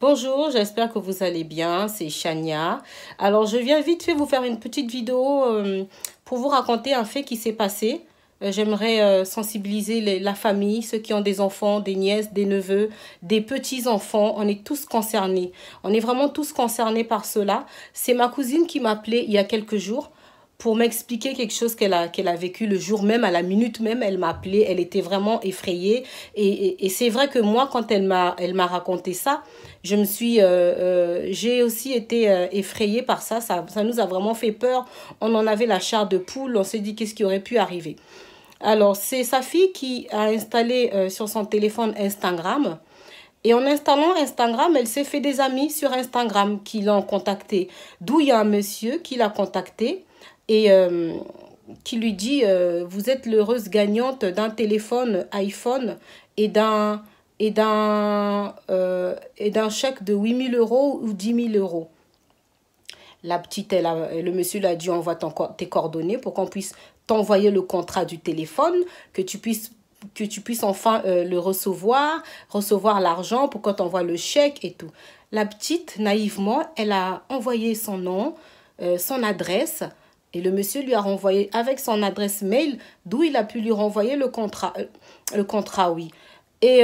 Bonjour, j'espère que vous allez bien, c'est Chania. Alors, je viens vite fait vous faire une petite vidéo pour vous raconter un fait qui s'est passé. J'aimerais sensibiliser la famille, ceux qui ont des enfants, des nièces, des neveux, des petits-enfants. On est tous concernés. On est vraiment tous concernés par cela. C'est ma cousine qui m'a appelé il y a quelques jours pour m'expliquer quelque chose qu'elle a vécu le jour même, à la minute même, elle m'a appelé, elle était vraiment effrayée. Et c'est vrai que moi, quand elle m'a raconté ça, j'ai aussi été effrayée par ça. Ça nous a vraiment fait peur. On en avait la chair de poule, on s'est dit qu'est-ce qui aurait pu arriver. Alors, c'est sa fille qui a installé sur son téléphone Instagram. Et en installant Instagram, elle s'est fait des amis sur Instagram qui l'ont contacté. D'où il y a un monsieur qui l'a contacté et qui lui dit vous êtes l'heureuse gagnante d'un téléphone iPhone et d'un chèque de 8 000 € ou 10 000 €. La petite, le monsieur lui a dit envoie tes coordonnées pour qu'on puisse t'envoyer le contrat du téléphone, que tu puisses enfin le recevoir l'argent pour qu'on t'envoie le chèque et tout. La petite, naïvement, elle a envoyé son nom, son adresse, et le monsieur lui a renvoyé avec son adresse mail, d'où il a pu lui renvoyer le contrat, oui. Et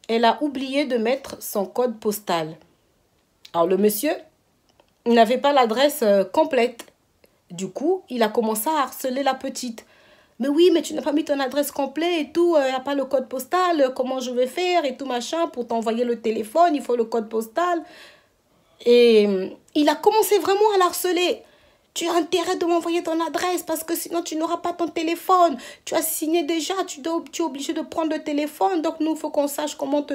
elle a oublié de mettre son code postal. Alors le monsieur n'avait pas l'adresse complète. Du coup, il a commencé à harceler la petite. Mais oui, mais tu n'as pas mis ton adresse complète et tout, il n'y a pas le code postal, comment je vais faire et tout machin pour t'envoyer le téléphone, il faut le code postal. Et il a commencé vraiment à la harceler. Tu as intérêt de m'envoyer ton adresse parce que sinon tu n'auras pas ton téléphone. Tu as signé déjà, tu es obligé de prendre le téléphone. Donc nous, il faut qu'on sache comment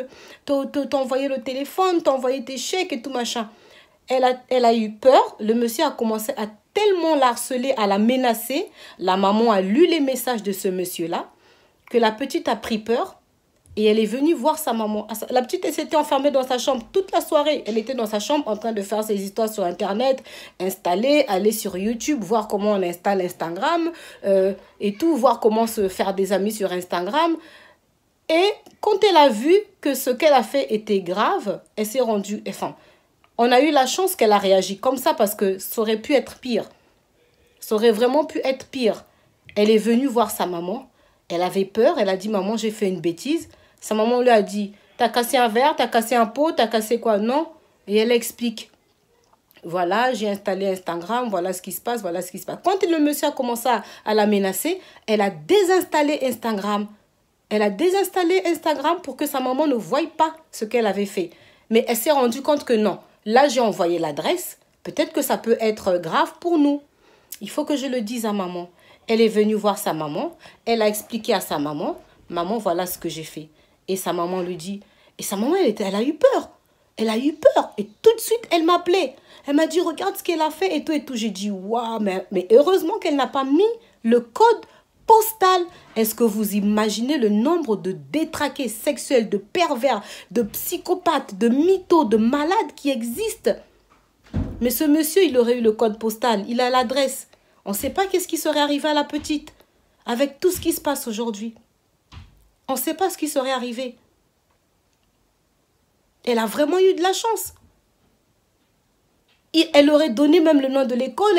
t'envoyer le téléphone, t'envoyer tes chèques et tout machin. Elle a eu peur. Le monsieur a commencé à tellement la harceler, à la menacer. La maman a lu les messages de ce monsieur-là que la petite a pris peur. Et elle est venue voir sa maman. La petite, elle s'était enfermée dans sa chambre toute la soirée. Elle était dans sa chambre en train de faire ses histoires sur Internet, installer, aller sur YouTube, voir comment on installe Instagram et tout, voir comment se faire des amis sur Instagram. Et quand elle a vu que ce qu'elle a fait était grave, elle s'est rendue... Enfin, on a eu la chance qu'elle a réagi comme ça parce que ça aurait pu être pire. Ça aurait vraiment pu être pire. Elle est venue voir sa maman. Elle avait peur. Elle a dit, maman, j'ai fait une bêtise. Sa maman lui a dit, t'as cassé un verre, t'as cassé un pot, t'as cassé quoi? Non. Et elle explique. Voilà, j'ai installé Instagram, voilà ce qui se passe, voilà ce qui se passe. Quand le monsieur a commencé à la menacer, elle a désinstallé Instagram. Elle a désinstallé Instagram pour que sa maman ne voie pas ce qu'elle avait fait. Mais elle s'est rendue compte que non. Là, j'ai envoyé l'adresse. Peut-être que ça peut être grave pour nous. Il faut que je le dise à maman. Elle est venue voir sa maman. Elle a expliqué à sa maman. Maman, voilà ce que j'ai fait. Et sa maman lui dit. Et sa maman, elle a eu peur. Elle a eu peur. Et tout de suite, elle m'a appelé. Elle m'a dit, regarde ce qu'elle a fait et tout et tout. J'ai dit, waouh, mais heureusement qu'elle n'a pas mis le code postal. Est-ce que vous imaginez le nombre de détraqués sexuels, de pervers, de psychopathes, de mythos, de malades qui existent? Mais ce monsieur, il aurait eu le code postal, il a l'adresse. On ne sait pas qu'est-ce qui serait arrivé à la petite avec tout ce qui se passe aujourd'hui. On ne sait pas ce qui serait arrivé. Elle a vraiment eu de la chance. Elle aurait donné même le nom de l'école,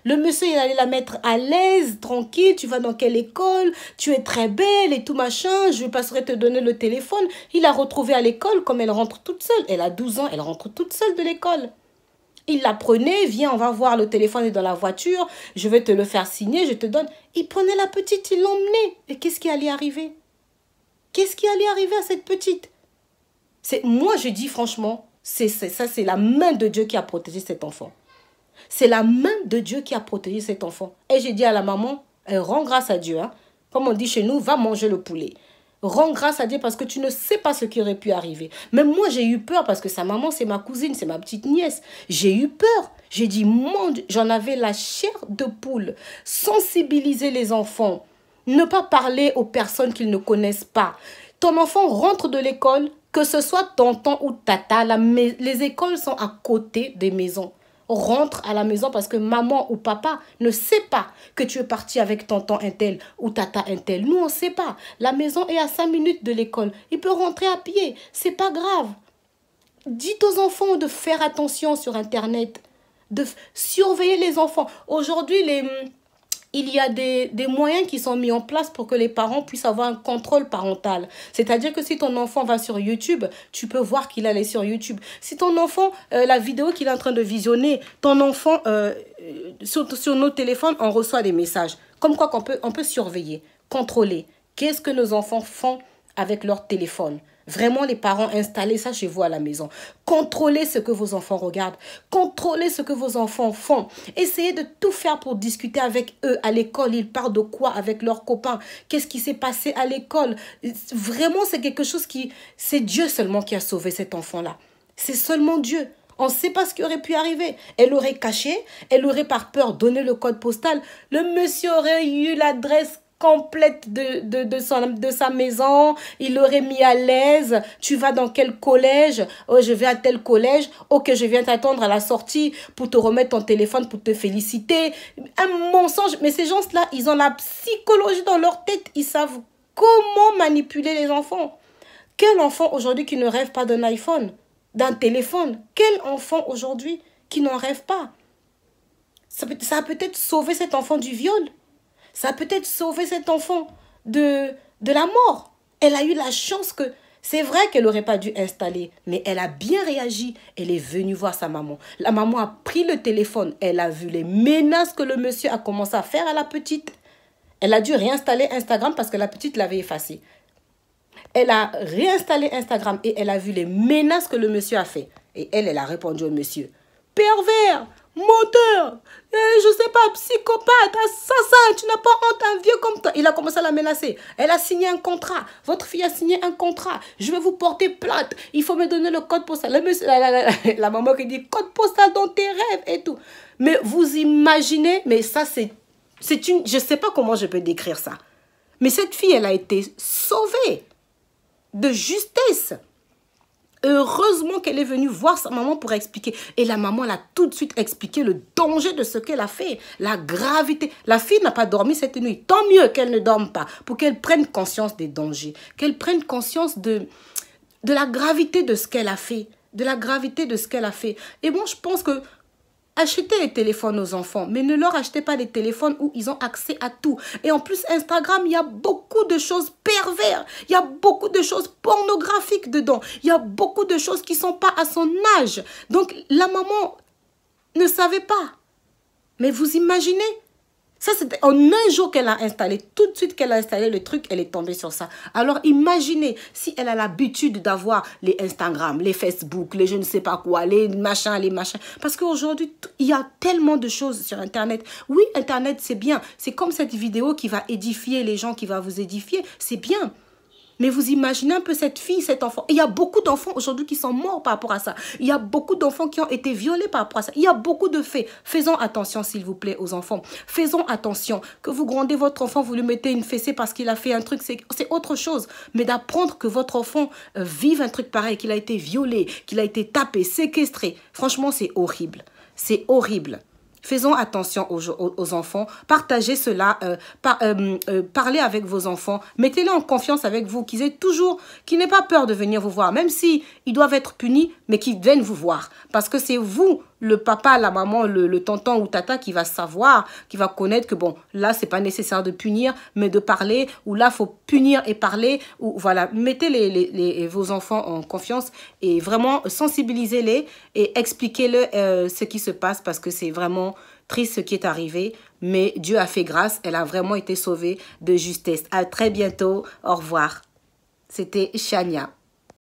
le monsieur, il allait la mettre à l'aise, tranquille, tu vas dans quelle école, tu es très belle et tout machin, je passerai te donner le téléphone. Il l'a retrouvée à l'école comme elle rentre toute seule. Elle a 12 ans, elle rentre toute seule de l'école. Il la prenait, viens, on va voir, le téléphone est dans la voiture, je vais te le faire signer, je te donne. Il prenait la petite, il l'emmenait. Et qu'est-ce qui allait arriver? Qu'est-ce qui allait arriver à cette petite? Moi, je dis franchement, c'est la main de Dieu qui a protégé cet enfant. C'est la main de Dieu qui a protégé cet enfant. Et j'ai dit à la maman, rends grâce à Dieu. Hein. Comme on dit chez nous, va manger le poulet. Rends grâce à Dieu parce que tu ne sais pas ce qui aurait pu arriver. Même moi, j'ai eu peur parce que sa maman, c'est ma cousine, c'est ma petite nièce. J'ai eu peur. J'ai dit, mon Dieu, j'en avais la chair de poule. Sensibiliser les enfants. Ne pas parler aux personnes qu'ils ne connaissent pas. Ton enfant rentre de l'école, que ce soit tonton ou tata, les écoles sont à côté des maisons. Rentre à la maison parce que maman ou papa ne sait pas que tu es parti avec tonton un tel ou tata un tel. Nous, on ne sait pas. La maison est à 5 minutes de l'école. Il peut rentrer à pied. C'est pas grave. Dites aux enfants de faire attention sur Internet, de surveiller les enfants. Aujourd'hui, il y a des moyens qui sont mis en place pour que les parents puissent avoir un contrôle parental. C'est-à-dire que si ton enfant va sur YouTube, tu peux voir qu'il allait sur YouTube. Si ton enfant, la vidéo qu'il est en train de visionner, ton enfant, sur nos téléphones, on reçoit des messages. Comme quoi on peut surveiller, contrôler. Qu'est-ce que nos enfants font avec leur téléphone? Vraiment, les parents, installez ça chez vous à la maison. Contrôlez ce que vos enfants regardent. Contrôlez ce que vos enfants font. Essayez de tout faire pour discuter avec eux à l'école. Ils parlent de quoi avec leurs copains? Qu'est-ce qui s'est passé à l'école? Vraiment, c'est quelque chose qui... C'est Dieu seulement qui a sauvé cet enfant-là. C'est seulement Dieu. On ne sait pas ce qui aurait pu arriver. Elle aurait caché. Elle aurait par peur donné le code postal. Le monsieur aurait eu l'adresse complète de sa maison, il l'aurait mis à l'aise. Tu vas dans quel collège? Oh, je vais à tel collège. Ok, je viens t'attendre à la sortie pour te remettre ton téléphone, pour te féliciter. Un mensonge. Mais ces gens-là, ils ont la psychologie dans leur tête. Ils savent comment manipuler les enfants. Quel enfant aujourd'hui qui ne rêve pas d'un iPhone, d'un téléphone? Quel enfant aujourd'hui qui n'en rêve pas? Ça a peut-être sauvé cet enfant du viol. Ça a peut-être sauvé cet enfant de la mort. Elle a eu la chance que... C'est vrai qu'elle n'aurait pas dû installer, mais elle a bien réagi. Elle est venue voir sa maman. La maman a pris le téléphone. Elle a vu les menaces que le monsieur a commencé à faire à la petite. Elle a dû réinstaller Instagram parce que la petite l'avait effacé. Elle a réinstallé Instagram et elle a vu les menaces que le monsieur a fait. Et elle a répondu au monsieur. Pervers, menteur, je sais pas, psychopathe, assassin, tu n'as pas honte, un vieux comme toi. Il a commencé à la menacer. Elle a signé un contrat. Votre fille a signé un contrat. Je vais vous porter plainte. Il faut me donner le code postal. La maman qui dit code postal dans tes rêves et tout. Mais vous imaginez, mais ça c'est une... Je sais pas comment je peux décrire ça. Mais cette fille, elle a été sauvée de justesse. Heureusement qu'elle est venue voir sa maman pour expliquer. Et la maman, elle a tout de suite expliqué le danger de ce qu'elle a fait. La gravité. La fille n'a pas dormi cette nuit. Tant mieux qu'elle ne dorme pas. Pour qu'elle prenne conscience des dangers. Qu'elle prenne conscience de la gravité de ce qu'elle a fait. De la gravité de ce qu'elle a fait. Et bon, je pense que achetez les téléphones aux enfants, mais ne leur achetez pas des téléphones où ils ont accès à tout. Et en plus, Instagram, il y a beaucoup de choses perverses. Il y a beaucoup de choses pornographiques dedans. Il y a beaucoup de choses qui ne sont pas à son âge. Donc, la maman ne savait pas. Mais vous imaginez? Ça, c'était en un jour qu'elle a installé. Tout de suite qu'elle a installé le truc, elle est tombée sur ça. Alors, imaginez si elle a l'habitude d'avoir les Instagram, les Facebook, les je ne sais pas quoi, les machins, les machins. Parce qu'aujourd'hui, il y a tellement de choses sur Internet. Oui, Internet, c'est bien. C'est comme cette vidéo qui va édifier les gens, qui va vous édifier. C'est bien. Mais vous imaginez un peu cette fille, cet enfant. Il y a beaucoup d'enfants aujourd'hui qui sont morts par rapport à ça. Il y a beaucoup d'enfants qui ont été violés par rapport à ça. Il y a beaucoup de faits. Faisons attention, s'il vous plaît, aux enfants. Faisons attention. Que vous grondez votre enfant, vous lui mettez une fessée parce qu'il a fait un truc, c'est autre chose. Mais d'apprendre que votre enfant vive un truc pareil, qu'il a été violé, qu'il a été tapé, séquestré. Franchement, c'est horrible. C'est horrible. Faisons attention aux enfants. Partagez cela. Parlez avec vos enfants. Mettez-les en confiance avec vous. Qu'ils n'aient pas peur de venir vous voir. Même si ils doivent être punis, mais qu'ils viennent vous voir. Parce que c'est vous, le papa, la maman, le tonton ou tata qui va savoir, qui va connaître que bon, là, c'est pas nécessaire de punir, mais de parler. Ou là, faut punir et parler. Ou voilà, mettez vos enfants en confiance et vraiment sensibilisez-les et expliquez-le ce qui se passe parce que c'est vraiment triste ce qui est arrivé, mais Dieu a fait grâce. Elle a vraiment été sauvée de justesse. À très bientôt. Au revoir. C'était Chania.